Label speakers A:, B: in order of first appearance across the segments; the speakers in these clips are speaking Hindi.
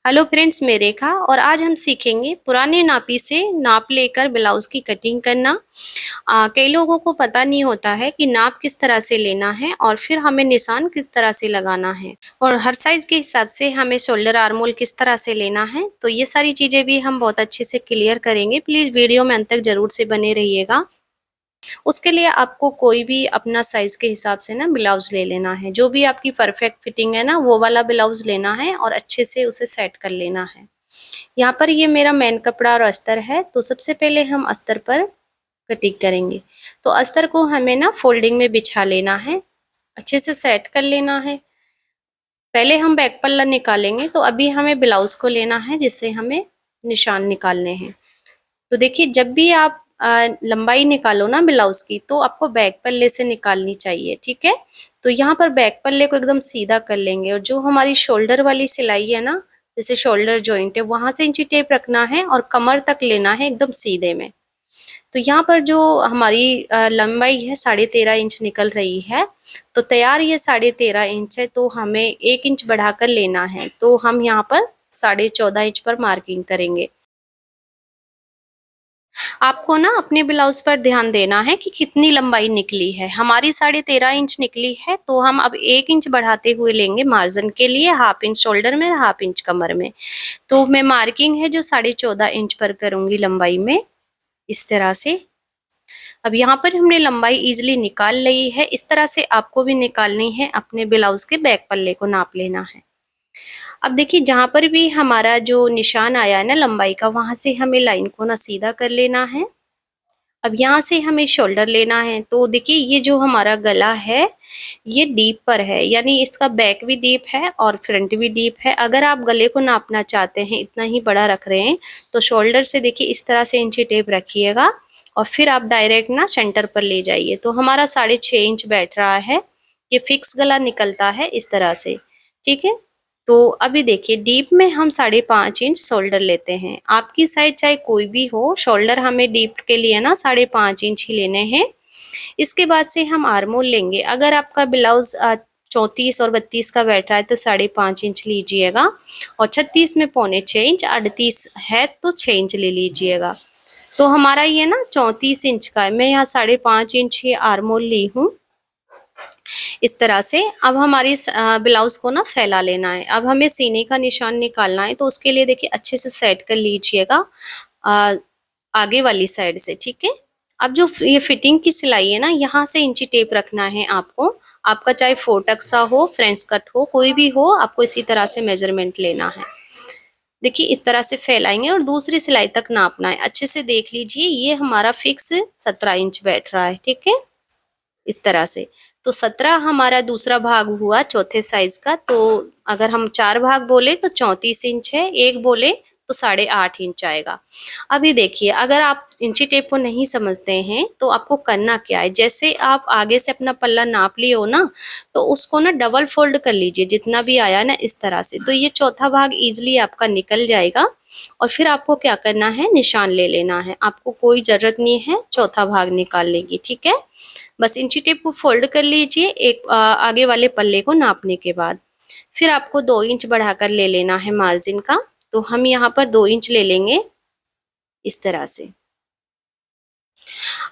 A: हेलो फ्रेंड्स, मैं रेखा और आज हम सीखेंगे पुराने नापी से नाप लेकर ब्लाउज की कटिंग करना। कई लोगों को पता नहीं होता है कि नाप किस तरह से लेना है और फिर हमें निशान किस तरह से लगाना है और हर साइज के हिसाब से हमें शोल्डर आर्म होल किस तरह से लेना है। तो ये सारी चीजें भी हम बहुत अच्छे से क्लियर करेंगे। प्लीज वीडियो में अंत तक जरूर से बने रहिएगा। उसके लिए आपको कोई भी अपना साइज के हिसाब से ना ब्लाउज ले लेना है। जो भी आपकी परफेक्ट फिटिंग है ना, वो वाला ब्लाउज लेना है और अच्छे से उसे सेट कर लेना है। यहाँ पर ये मेरा मेन कपड़ा और अस्तर है, तो सबसे पहले हम अस्तर पर कटिंग करेंगे। तो अस्तर को हमें ना फोल्डिंग में बिछा लेना है, अच्छे से सेट कर लेना है। पहले हम बैक पल्ला निकालेंगे, तो अभी हमें ब्लाउज को लेना है जिससे हमें निशान निकालने हैं। तो देखिए, जब भी आप लंबाई निकालो ना ब्लाउज की, तो आपको बैक पल्ले से निकालनी चाहिए, ठीक है। तो यहाँ पर बैक पल्ले को एकदम सीधा कर लेंगे और जो हमारी शोल्डर वाली सिलाई है ना, जैसे शोल्डर जॉइंट है, वहां से इंची टेप रखना है और कमर तक लेना है एकदम सीधे में। तो यहाँ पर जो हमारी लंबाई है 13.5 इंच निकल रही है। तो तैयार ये 13.5 इंच है, तो हमें 1 इंच बढ़ाकर लेना है। तो हम यहाँ पर 14.5 इंच पर मार्किंग करेंगे। आपको ना अपने ब्लाउज पर ध्यान देना है कि कितनी लंबाई निकली है। हमारी 13.5 इंच निकली है, तो हम अब 1 इंच बढ़ाते हुए लेंगे मार्जिन के लिए, 1/2 इंच शोल्डर में, 1/2 इंच कमर में। तो मैं मार्किंग है जो 14.5 इंच पर करूंगी लंबाई में, इस तरह से। अब यहाँ पर हमने लंबाई इजिली निकाल ली है। इस तरह से आपको भी निकालनी है। अपने ब्लाउज के बैक पल्ले को नाप लेना है। अब देखिए, जहां पर भी हमारा जो निशान आया है ना लंबाई का, वहां से हमें लाइन को ना सीधा कर लेना है। अब यहाँ से हमें शोल्डर लेना है। तो देखिए, ये जो हमारा गला है ये डीप पर है, यानी इसका बैक भी डीप है और फ्रंट भी डीप है। अगर आप गले को नापना चाहते हैं, इतना ही बड़ा रख रहे हैं, तो शोल्डर से देखिए इस तरह से इंची टेप रखिएगा और फिर आप डायरेक्ट ना सेंटर पर ले जाइए। तो हमारा 6.5 इंच बैठ रहा है। ये फिक्स गला निकलता है इस तरह से, ठीक है। तो अभी देखिए, डीप में हम 5.5 इंच शोल्डर लेते हैं। आपकी साइज चाहे कोई भी हो, शोल्डर हमें डीप के लिए ना 5.5 इंच ही लेने हैं। इसके बाद से हम आर्म होल लेंगे। अगर आपका ब्लाउज 34 और 32 का बैठ रहा है तो 5.5 इंच लीजिएगा, और 36 में 5.25 इंच, 38 है तो 6 इंच ले लीजिएगा। तो हमारा ये ना 34 इंच का है। मैं यहाँ 5.5 इंच ही आर्म होल ली हूँ, इस तरह से। अब हमारी ब्लाउज को ना फैला लेना है। अब हमें सीने का निशान निकालना है, तो उसके लिए देखिए अच्छे से सेट कर लीजिएगा आगे वाली साइड से, ठीक है। अब जो ये फिटिंग की सिलाई है ना, यहाँ से इंची टेप रखना है आपको। आपका चाहे फोटक्सा हो, फ्रेंच कट हो, कोई भी हो, आपको इसी तरह से मेजरमेंट लेना है। देखिए, इस तरह से फैलाएंगे और दूसरी सिलाई तक नापना है। अच्छे से देख लीजिए, ये हमारा फिक्स 17 इंच बैठ रहा है, ठीक है, इस तरह से। तो 17 हमारा दूसरा भाग हुआ चौथे साइज का। तो अगर हम 4 भाग बोले तो 34 इंच है, एक बोले तो 8.5 इंच आएगा। अभी देखिए, अगर आप इंची टेप को नहीं समझते हैं तो आपको करना क्या है, जैसे आप आगे से अपना पल्ला नाप लिए हो ना, तो उसको ना डबल फोल्ड कर लीजिए, जितना भी आया ना, इस तरह से। तो ये चौथा भाग इजिली आपका निकल जाएगा। और फिर आपको क्या करना है, निशान ले लेना है। आपको कोई जरूरत नहीं है चौथा भाग निकालने की, ठीक है। बस इंची टेप को फोल्ड कर लीजिए एक आगे वाले पल्ले को नापने के बाद। फिर आपको 2 इंच बढ़ाकर ले लेना है मार्जिन का। तो हम यहाँ पर 2 इंच ले लेंगे, इस तरह से।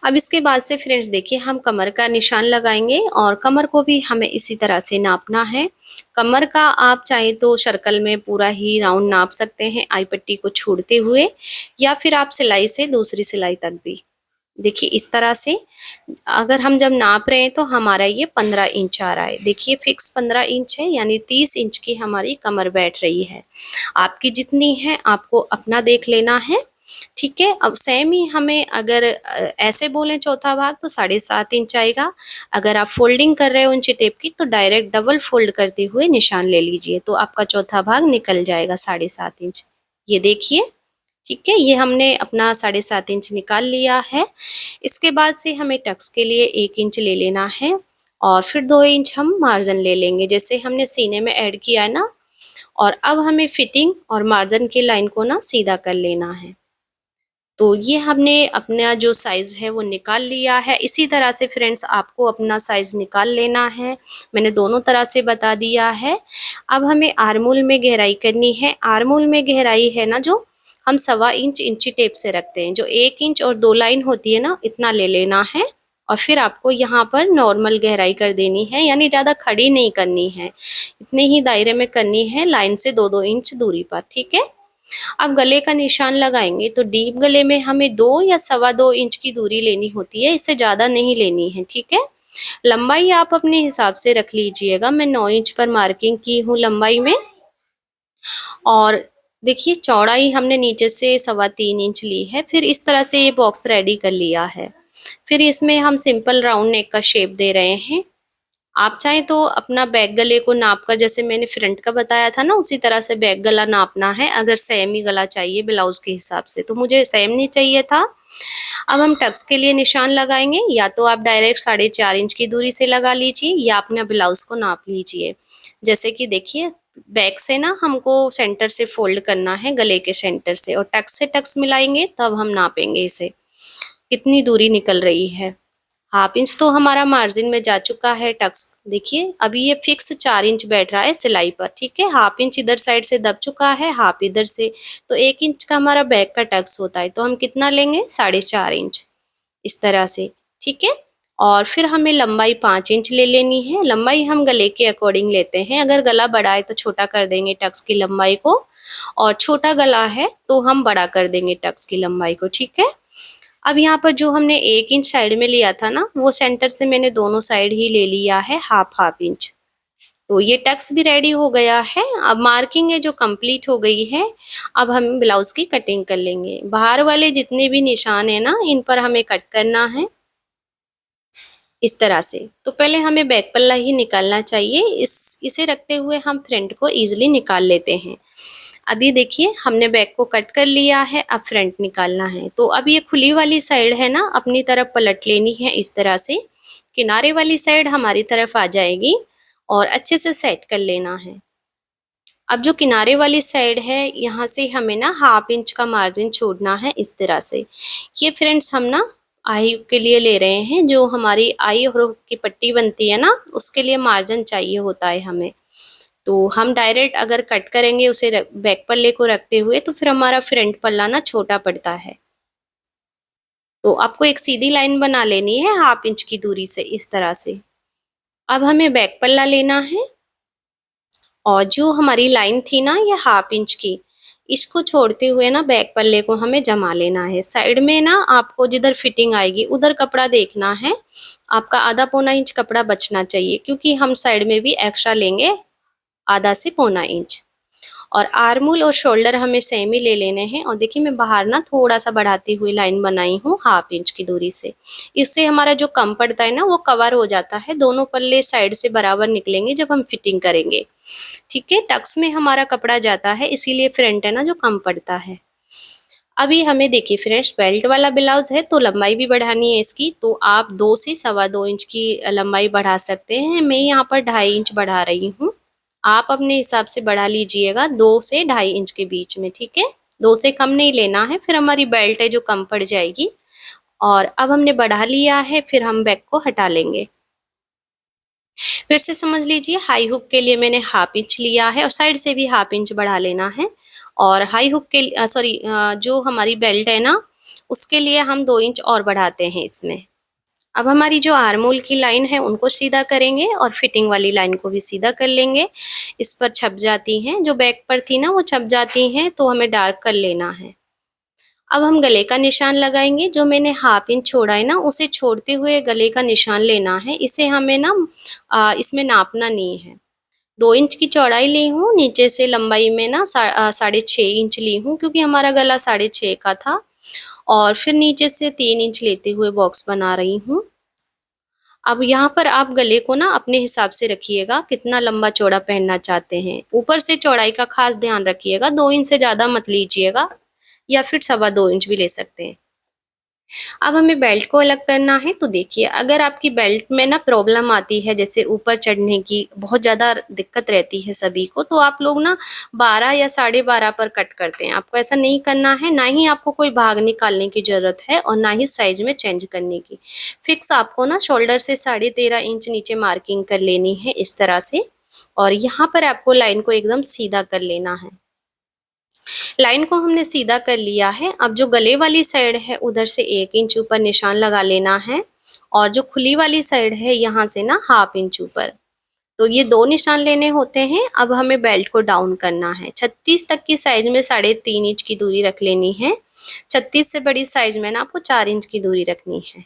A: अब इसके बाद से फ्रेंड्स देखिए, हम कमर का निशान लगाएंगे और कमर को भी हमें इसी तरह से नापना है। कमर का आप चाहे तो सर्कल में पूरा ही राउंड नाप सकते हैं, आई पट्टी को छोड़ते हुए, या फिर आप सिलाई से दूसरी सिलाई तक भी। देखिए, इस तरह से अगर हम जब नाप रहे हैं तो हमारा ये 15 इंच आ रहा है। देखिए, फिक्स 15 इंच है, यानी 30 इंच की हमारी कमर बैठ रही है। आपकी जितनी है आपको अपना देख लेना है, ठीक है। अब सेम ही हमें अगर ऐसे बोले चौथा भाग, तो 7.5 इंच आएगा। अगर आप फोल्डिंग कर रहे हो इंची टेप की, तो डायरेक्ट डबल फोल्ड करते हुए निशान ले लीजिए, तो आपका चौथा भाग निकल जाएगा 7.5 इंच। ये देखिए, ठीक है, ये हमने अपना 7.5 इंच निकाल लिया है। इसके बाद से हमें टक्स के लिए 1 इंच ले लेना है और फिर 2 इंच हम मार्जिन ले लेंगे, जैसे हमने सीने में ऐड किया है ना। और अब हमें फिटिंग और मार्जिन की लाइन को ना सीधा कर लेना है। तो ये हमने अपना जो साइज़ है वो निकाल लिया है। इसी तरह से फ्रेंड्स आपको अपना साइज़ निकाल लेना है। मैंने दोनों तरह से बता दिया है। अब हमें आर्मोल में गहराई करनी है। आर्मोल में गहराई है ना जो हम 1.25 इंच इंची टेप से रखते हैं। जो 1 इंच और 2 लाइन होती है ना, इतना ले लेना है और फिर आपको यहाँ पर नॉर्मल गहराई कर देनी है, यानी ज़्यादा खड़ी नहीं करनी है, इतने ही दायरे में करनी है, लाइन से 2-2 इंच दूरी पर। ठीक है। अब गले का निशान लगाएंगे तो डीप गले में हमें 2 या 2.25 इंच की दूरी लेनी होती है, इससे ज़्यादा नहीं लेनी है। ठीक है। लंबाई आप अपने हिसाब से रख लीजिएगा। मैं 9 इंच पर मार्किंग की हूँ लंबाई में। और देखिए चौड़ाई हमने नीचे से 3.25 इंच ली है। फिर इस तरह से ये बॉक्स रेडी कर लिया है। फिर इसमें हम सिंपल राउंड नेक का शेप दे रहे हैं। आप चाहें तो अपना बैक गले को नाप कर, जैसे मैंने फ्रंट का बताया था ना, उसी तरह से बैक गला नापना है। अगर सेम ही गला चाहिए ब्लाउज के हिसाब से, तो मुझे सेम नहीं चाहिए था। अब हम टक्स के लिए निशान लगाएंगे। या तो आप डायरेक्ट 4.5 इंच की दूरी से लगा लीजिए या अपना ब्लाउज को नाप लीजिए। जैसे कि देखिए बैक से ना हमको सेंटर से फोल्ड करना है, गले के सेंटर से, और टक्स से टक्स मिलाएंगे तब हम नापेंगे इसे कितनी दूरी निकल रही है। 1/2 इंच तो हमारा मार्जिन में जा चुका है टक्स। देखिए अभी ये फिक्स 4 इंच बैठ रहा है सिलाई पर। ठीक है। 1/2 इंच इधर साइड से दब चुका है, 1/2 इधर से, तो 1 इंच का हमारा बैक का टक्स होता है। तो हम कितना लेंगे, 4.5 इंच, इस तरह से। ठीक है। और फिर हमें लंबाई 5 इंच ले लेनी है। लंबाई हम गले के अकॉर्डिंग लेते हैं। अगर गला बड़ा है तो छोटा कर देंगे टक्स की लंबाई को, और छोटा गला है तो हम बड़ा कर देंगे टक्स की लंबाई को। ठीक है। अब यहाँ पर जो हमने 1 इंच साइड में लिया था ना, वो सेंटर से मैंने दोनों साइड ही ले लिया है 1/2 इंच। तो ये टक्स भी रेडी हो गया है। अब मार्किंग है जो कंप्लीट हो गई है। अब हम ब्लाउज की कटिंग कर लेंगे। बाहर वाले जितने भी निशान है ना, इन पर हमें कट करना है इस तरह से। तो पहले हमें बैक पल्ला ही निकालना चाहिए। इसे रखते हुए हम फ्रंट को इजीली निकाल लेते हैं। अभी देखिए हमने बैक को कट कर लिया है, अब फ्रंट निकालना है। तो अब ये खुली वाली साइड है ना, अपनी तरफ पलट लेनी है इस तरह से। किनारे वाली साइड हमारी तरफ आ जाएगी और अच्छे से सेट कर लेना है। अब जो किनारे वाली साइड है, यहाँ से हमें ना 1/2 इंच का मार्जिन छोड़ना है इस तरह से। ये फ्रेंड्स हम ना आई के लिए ले रहे हैं। जो हमारी आई और की पट्टी बनती है ना, उसके लिए मार्जिन चाहिए होता है हमें। तो हम डायरेक्ट अगर कट करेंगे उसे बैक पल्ले को रखते हुए, तो फिर हमारा फ्रंट पल्ला ना छोटा पड़ता है। तो आपको एक सीधी लाइन बना लेनी है 1/2 इंच की दूरी से इस तरह से। अब हमें बैक पल्ला लेना है और जो हमारी लाइन थी ना ये 1/2 इंच की, इसको छोड़ते हुए ना बैक पल्ले को हमें जमा लेना है। साइड में ना आपको जिधर फिटिंग आएगी उधर कपड़ा देखना है। आपका आधा पौना इंच कपड़ा बचना चाहिए, क्योंकि हम साइड में भी एक्स्ट्रा लेंगे आधा से पौना इंच। और आर्मूल और शोल्डर हमें सेम ही ले लेने हैं। और देखिए मैं बाहर ना थोड़ा सा बढ़ाती हुई लाइन बनाई हूँ 1/2 इंच की दूरी से। इससे हमारा जो कम पड़ता है ना वो कवर हो जाता है। दोनों पल्ले साइड से बराबर निकलेंगे जब हम फिटिंग करेंगे। ठीक है। टक्स में हमारा कपड़ा जाता है, इसीलिए फ्रंट है ना जो कम पड़ता है। अभी हमें देखिए फ्रेंड्स बेल्ट वाला ब्लाउज है तो लंबाई भी बढ़ानी है इसकी। तो आप 2 से 2.25 इंच की लंबाई बढ़ा सकते हैं। मैं यहाँ पर 2.5 इंच बढ़ा रही हूँ। आप अपने हिसाब से बढ़ा लीजिएगा 2 से 2.5 इंच के बीच में। ठीक है। 2 से कम नहीं लेना है, फिर हमारी बेल्ट है जो कम पड़ जाएगी। और अब हमने बढ़ा लिया है, फिर हम बैक को हटा लेंगे। फिर से समझ लीजिए हाई हुक के लिए मैंने 1/2 इंच लिया है और साइड से भी 1/2 इंच बढ़ा लेना है। और हाई हुक के सॉरी जो हमारी बेल्ट है ना, उसके लिए हम 2 इंच और बढ़ाते हैं इसमें। अब हमारी जो आर्मोल की लाइन है उनको सीधा करेंगे और फिटिंग वाली लाइन को भी सीधा कर लेंगे। इस पर छप जाती हैं, जो बैक पर थी ना वो छप जाती हैं, तो हमें डार्क कर लेना है। अब हम गले का निशान लगाएंगे। जो मैंने 1/2 इंच छोड़ा है ना, उसे छोड़ते हुए गले का निशान लेना है। इसे हमें ना इसमें नापना नहीं है। 2 इंच की चौड़ाई ली हूँ, नीचे से लंबाई में ना 6.5 इंच ली हूँ, क्योंकि हमारा गला 6.5 का था। और फिर नीचे से 3 इंच लेते हुए बॉक्स बना रही हूँ। अब यहाँ पर आप गले को ना अपने हिसाब से रखिएगा, कितना लंबा चौड़ा पहनना चाहते हैं। ऊपर से चौड़ाई का खास ध्यान रखिएगा, 2 इंच से ज़्यादा मत लीजिएगा, या फिर 2.25 इंच भी ले सकते हैं। अब हमें बेल्ट को अलग करना है। तो देखिए, अगर आपकी बेल्ट में ना प्रॉब्लम आती है, जैसे ऊपर चढ़ने की बहुत ज़्यादा दिक्कत रहती है सभी को, तो आप लोग ना 12 या 12.5 पर कट करते हैं। आपको ऐसा नहीं करना है, ना ही आपको कोई भाग निकालने की ज़रूरत है और ना ही साइज में चेंज करने की। फिक्स आपको ना शोल्डर से 13.5 इंच नीचे मार्किंग कर लेनी है इस तरह से, और यहाँ पर आपको लाइन को एकदम सीधा कर लेना है। लाइन को हमने सीधा कर लिया है। अब जो गले वाली साइड है उधर से 1 इंच ऊपर निशान लगा लेना है, और जो खुली वाली साइड है यहाँ से ना 1/2 इंच ऊपर। तो ये 2 निशान लेने होते हैं। अब हमें बेल्ट को डाउन करना है। 36 तक की साइज में 3.5 इंच की दूरी रख लेनी है। 36 से बड़ी साइज में ना आपको 4 इंच की दूरी रखनी है,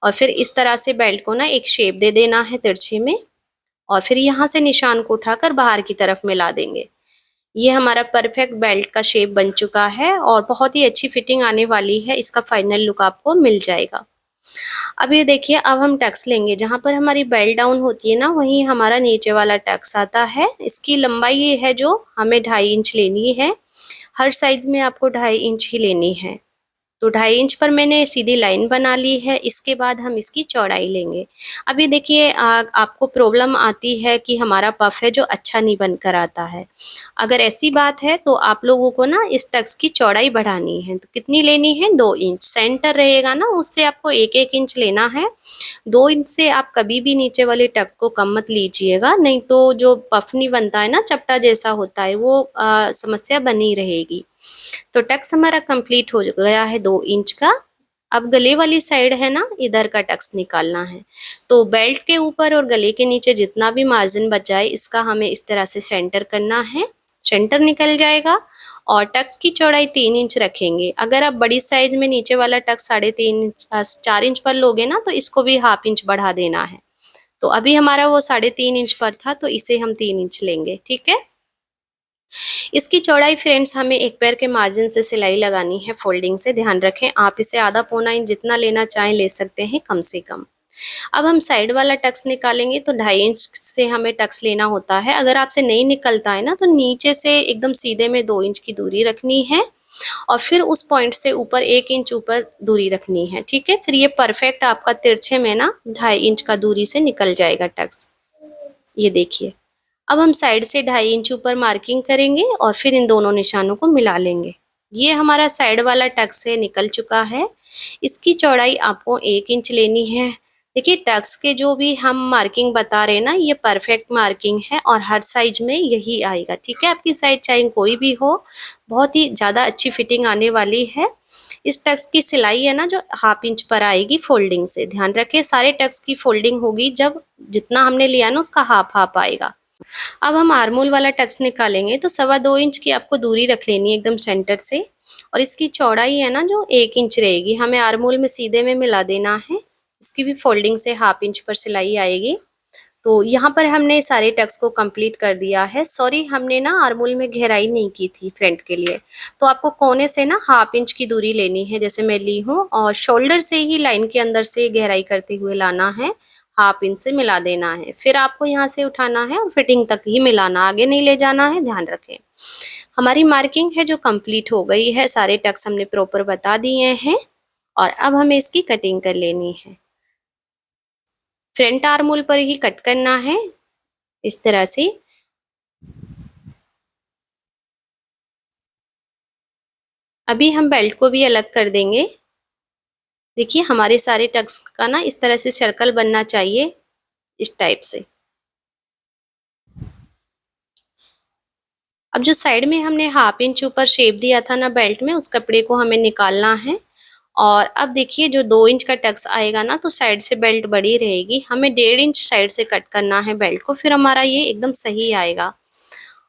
A: और फिर इस तरह से बेल्ट को ना एक शेप दे देना है तिरछे में, और फिर यहाँ से निशान को उठाकर बाहर की तरफ मिला देंगे। ये हमारा परफेक्ट बेल्ट का शेप बन चुका है और बहुत ही अच्छी फिटिंग आने वाली है। इसका फाइनल लुक आपको मिल जाएगा। अब ये देखिए, अब हम टक्स लेंगे। जहाँ पर हमारी बेल्ट डाउन होती है ना, वहीं हमारा नीचे वाला टक्स आता है। इसकी लंबाई ये है जो हमें 2.5 इंच लेनी है। हर साइज में आपको 2.5 इंच ही लेनी है। तो 2.5 इंच पर मैंने सीधी लाइन बना ली है। इसके बाद हम इसकी चौड़ाई लेंगे। अभी देखिए, आपको प्रॉब्लम आती है कि हमारा पफ है जो अच्छा नहीं बनकर आता है। अगर ऐसी बात है तो आप लोगों को ना इस टक्स की चौड़ाई बढ़ानी है। तो कितनी लेनी है? 2 इंच। सेंटर रहेगा ना, उससे आपको 1-1 इंच लेना है। 2 इंच से आप कभी भी नीचे वाले टक को कम मत लीजिएगा, नहीं तो जो पफ नहीं बनता है ना, चपटा जैसा होता है, वो समस्या बनी रहेगी। तो टक्स हमारा कंप्लीट हो गया है 2 इंच का। अब गले वाली साइड है ना, इधर का टक्स निकालना है। तो बेल्ट के ऊपर और गले के नीचे जितना भी मार्जिन बच जाए, इसका हमें इस तरह से सेंटर करना है। सेंटर निकल जाएगा, और टक्स की चौड़ाई 3 इंच रखेंगे। अगर आप बड़ी साइज में नीचे वाला टक्स 3.5 इंच 4 इंच पर लोगे ना, तो इसको भी 1/2 इंच बढ़ा देना है। तो अभी हमारा वो 3.5 इंच पर था, तो इसे हम 3 इंच लेंगे। ठीक है। इसकी चौड़ाई फ्रेंड्स हमें एक पैर के मार्जिन से सिलाई लगानी है फोल्डिंग से। ध्यान रखें, आप इसे आधा पौना इंच जितना लेना चाहें ले सकते हैं, कम से कम। अब हम साइड वाला टक्स निकालेंगे, तो 2.5 इंच से हमें टक्स लेना होता है। अगर आपसे नहीं निकलता है ना, तो नीचे से एकदम सीधे में 2 इंच की दूरी रखनी है, और फिर उस पॉइंट से ऊपर 1 इंच ऊपर दूरी रखनी है। ठीक है। फिर ये परफेक्ट आपका तिरछे में ना 2.5 इंच का दूरी से निकल जाएगा टक्स। ये देखिए, अब हम साइड से 2.5 इंच ऊपर मार्किंग करेंगे और फिर इन दोनों निशानों को मिला लेंगे। ये हमारा साइड वाला टक्स से निकल चुका है। इसकी चौड़ाई आपको 1 इंच लेनी है। देखिए, टक्स के जो भी हम मार्किंग बता रहे हैं ना, ये परफेक्ट मार्किंग है और हर साइज में यही आएगा। ठीक है। आपकी साइज चाहे कोई भी हो, बहुत ही ज़्यादा अच्छी फिटिंग आने वाली है। इस टक्स की सिलाई है ना, जो 1/2 इंच पर आएगी फोल्डिंग से। ध्यान रखें, सारे टक्स की फोल्डिंग होगी जब जितना हमने लिया ना, उसका हाफ हाफ आएगा। अब हम आर्मोल वाला टक्स निकालेंगे, तो 2.25 इंच की आपको दूरी रख लेनी है एकदम सेंटर से, और इसकी चौड़ाई है ना जो 1 इंच रहेगी, हमें आर्मोल में सीधे में मिला देना है। इसकी भी फोल्डिंग से 1/2 इंच पर सिलाई आएगी। तो यहाँ पर हमने सारे टक्स को कंप्लीट कर दिया है। सॉरी, हमने ना आर्मोल में गहराई नहीं की थी फ्रंट के लिए। तो आपको कोने से ना 1/2 इंच की दूरी लेनी है, जैसे मैं ली हूँ, और शोल्डर से ही लाइन के अंदर से गहराई करते हुए लाना है। 1/2 इंच से मिला देना है। फिर आपको यहाँ से उठाना है और फिटिंग तक ही मिलाना, आगे नहीं ले जाना है। ध्यान रखें। हमारी मार्किंग है जो कंप्लीट हो गई है। सारे टक्स हमने प्रॉपर बता दिए हैं, और अब हमें इसकी कटिंग कर लेनी है। फ्रंट आर्मोल पर ही कट करना है इस तरह से। अभी हम बेल्ट को भी अलग कर देंगे। देखिए, हमारे सारे टक्स का ना इस तरह से सर्कल बनना चाहिए, इस टाइप से। अब जो साइड में हमने 1/2 इंच ऊपर शेप दिया था ना बेल्ट में, उस कपड़े को हमें निकालना है। और अब देखिए, जो 2 इंच का टक्स आएगा ना, तो साइड से बेल्ट बड़ी रहेगी। हमें 1.5 इंच साइड से कट करना है बेल्ट को, फिर हमारा ये एकदम सही आएगा।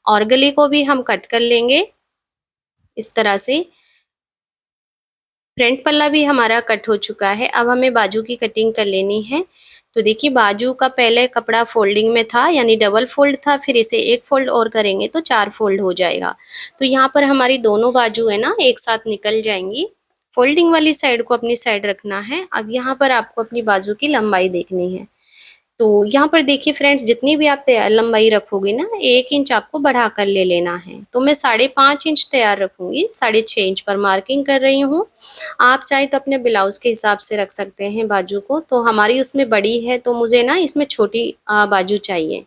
A: और गले को भी हम कट कर लेंगे इस तरह से। फ्रंट पल्ला भी हमारा कट हो चुका है। अब हमें बाजू की कटिंग कर लेनी है। तो देखिए, बाजू का पहले कपड़ा फोल्डिंग में था, यानी डबल फोल्ड था, फिर इसे एक फोल्ड और करेंगे तो 4 फोल्ड हो जाएगा। तो यहाँ पर हमारी दोनों बाजू है ना एक साथ निकल जाएंगी। फोल्डिंग वाली साइड को अपनी साइड रखना है। अब यहाँ पर आपको अपनी बाजू की लंबाई देखनी है। तो यहाँ पर देखिए फ्रेंड्स, जितनी भी आप तैयार लंबाई रखोगे ना, 1 इंच आपको बढ़ा कर ले लेना है। तो मैं 5.5 इंच तैयार रखूंगी, 6.5 इंच पर मार्किंग कर रही हूँ। आप चाहे तो अपने ब्लाउज के हिसाब से रख सकते हैं बाजू को। तो हमारी उसमें बड़ी है तो मुझे ना इसमें छोटी बाजू चाहिए।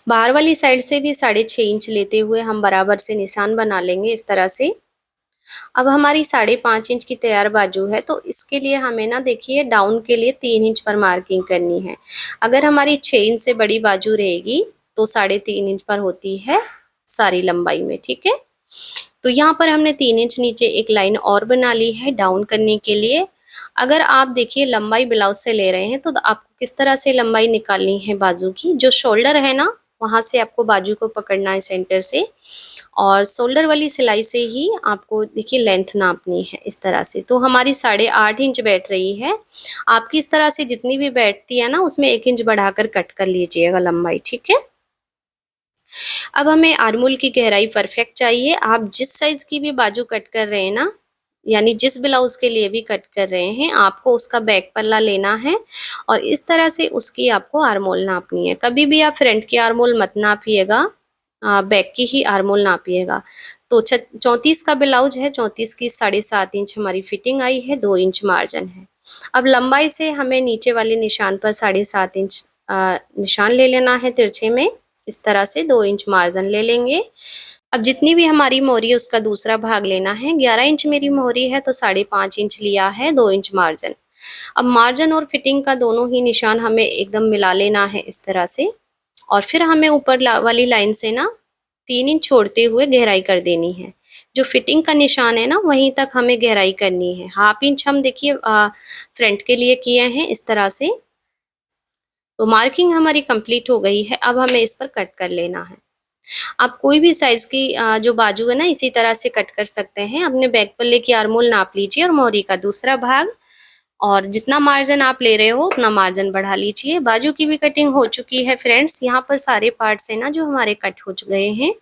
A: बाहर वाली साइड से भी 6.5 इंच लेते हुए हम बराबर से निशान बना लेंगे इस तरह से। अब हमारी 5.5 इंच की तैयार बाजू है, तो इसके लिए हमें ना देखिए डाउन के लिए 3 इंच पर मार्किंग करनी है। अगर हमारी 6 इंच से बड़ी बाजू रहेगी तो 3.5 इंच पर होती है सारी लंबाई में, ठीक है। तो यहाँ पर हमने 3 इंच नीचे एक लाइन और बना ली है डाउन करने के लिए। अगर आप देखिए लंबाई ब्लाउज से ले रहे हैं तो आपको किस तरह से लंबाई निकालनी है बाजू की। जो शोल्डर है ना, वहां से आपको बाजू को पकड़ना है सेंटर से, और शोल्डर वाली सिलाई से ही आपको देखिए लेंथ नापनी है इस तरह से। तो हमारी 8.5 इंच बैठ रही है। आपकी इस तरह से जितनी भी बैठती है ना, उसमें 1 इंच बढ़ाकर कट कर लीजिएगा लंबाई, ठीक है। अब हमें आर्मोल की गहराई परफेक्ट चाहिए। आप जिस साइज की भी बाजू कट कर रहे हैं ना, यानी जिस ब्लाउज के लिए भी कट कर रहे हैं, आपको उसका बैक पल्ला लेना है और इस तरह से उसकी आपको आर्मोल नापनी है। कभी भी आप फ्रंट की आर्मोल मत नापिएगा, बैक की ही आर्मोल नापिएगा। तो 34 का ब्लाउज है, 34 की 7.5 इंच हमारी फिटिंग आई है, 2 इंच मार्जिन है। अब लंबाई से हमें नीचे वाले निशान पर 7.5 इंच निशान ले लेना है तिरछे में। इस तरह से 2 इंच मार्जिन ले लेंगे। अब जितनी भी हमारी मोहरी है उसका दूसरा भाग लेना है। 11 इंच मेरी मोहरी है तो 5.5 इंच लिया है, 2 इंच मार्जिन। अब मार्जिन और फिटिंग का दोनों ही निशान हमें एकदम मिला लेना है इस तरह से। और फिर हमें ऊपर वाली लाइन से ना 3 इंच छोड़ते हुए गहराई कर देनी है। जो फिटिंग का निशान है ना, वहीं तक हमें गहराई करनी है। 1/2 इंच हम देखिए फ्रंट के लिए किए हैं इस तरह से। तो मार्किंग हमारी कंप्लीट हो गई है। अब हमें इस पर कट कर लेना है। आप कोई भी साइज की जो बाजू है ना, इसी तरह से कट कर सकते हैं। अपने बैक पल्ले की आर्मोल नाप लीजिए और मोहरी का दूसरा भाग, और जितना मार्जिन आप ले रहे हो उतना मार्जिन बढ़ा लीजिए। बाजू की भी कटिंग हो चुकी है फ्रेंड्स। यहाँ पर सारे पार्ट्स है ना जो हमारे कट हो गए हैं,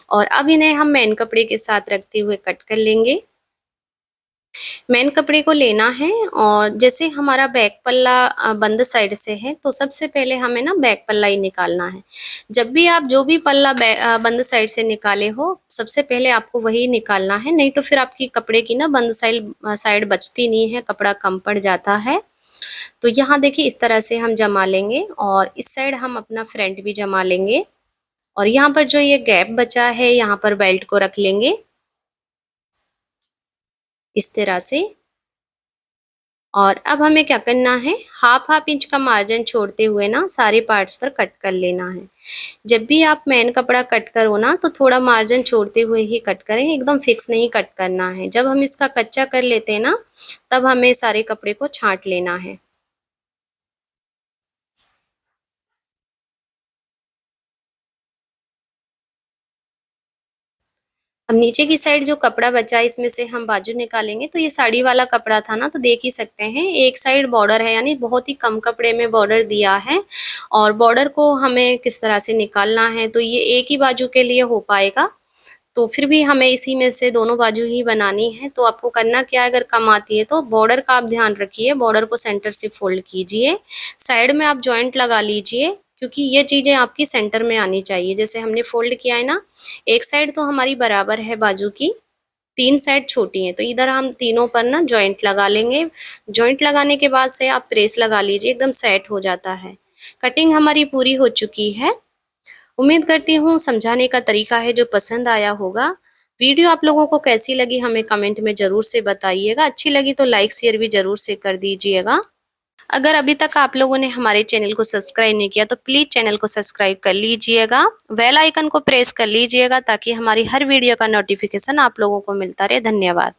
A: और अब इन्हें हम मेन कपड़े के साथ रखते हुए कट कर लेंगे। मेन कपड़े को लेना है, और जैसे हमारा बैक पल्ला बंद साइड से है, तो सबसे पहले हमें ना बैक पल्ला ही निकालना है। जब भी आप जो भी पल्ला बंद साइड से निकाले हो, सबसे पहले आपको वही निकालना है। नहीं तो फिर आपकी कपड़े की ना बंद साइड बचती नहीं है, कपड़ा कम पड़ जाता है। तो यहाँ देखिए इस तरह से हम जमा लेंगे, और इस साइड हम अपना फ्रंट भी जमा लेंगे। और यहाँ पर जो ये गैप बचा है, यहाँ पर बेल्ट को रख लेंगे इस तरह से। और अब हमें क्या करना है, 1/2 इंच का मार्जिन छोड़ते हुए ना सारे पार्ट्स पर कट कर लेना है। जब भी आप मेन कपड़ा कट करो ना, तो थोड़ा मार्जिन छोड़ते हुए ही कट करें, एकदम फिक्स नहीं कट करना है। जब हम इसका कच्चा कर लेते हैं ना, तब हमें सारे कपड़े को छांट लेना है। अब नीचे की साइड जो कपड़ा बचा है, इसमें से हम बाजू निकालेंगे। तो ये साड़ी वाला कपड़ा था ना, तो देख ही सकते हैं एक साइड बॉर्डर है, यानी बहुत ही कम कपड़े में बॉर्डर दिया है। और बॉर्डर को हमें किस तरह से निकालना है, तो ये एक ही बाजू के लिए हो पाएगा। तो फिर भी हमें इसी में से दोनों बाजू ही बनानी है। तो आपको करना क्या है, अगर कम आती है तो बॉर्डर का आप ध्यान रखिए, बॉर्डर को सेंटर से फोल्ड कीजिए। साइड में आप जॉइंट लगा लीजिए, क्योंकि ये चीजें आपकी सेंटर में आनी चाहिए। जैसे हमने फोल्ड किया है ना, एक साइड तो हमारी बराबर है बाजू की, 3 साइड छोटी हैं, तो इधर हम तीनों पर ना जॉइंट लगा लेंगे। जॉइंट लगाने के बाद से आप प्रेस लगा लीजिए, एकदम सेट हो जाता है। कटिंग हमारी पूरी हो चुकी है। उम्मीद करती हूँ समझाने का तरीका है जो पसंद आया होगा। वीडियो आप लोगों को कैसी लगी हमें कमेंट में जरूर से बताइएगा। अच्छी लगी तो लाइक शेयर भी जरूर से कर दीजिएगा। अगर अभी तक आप लोगों ने हमारे चैनल को सब्सक्राइब नहीं किया तो प्लीज चैनल को सब्सक्राइब कर लीजिएगा। बेल आइकन को प्रेस कर लीजिएगा, ताकि हमारी हर वीडियो का नोटिफिकेशन आप लोगों को मिलता रहे। धन्यवाद।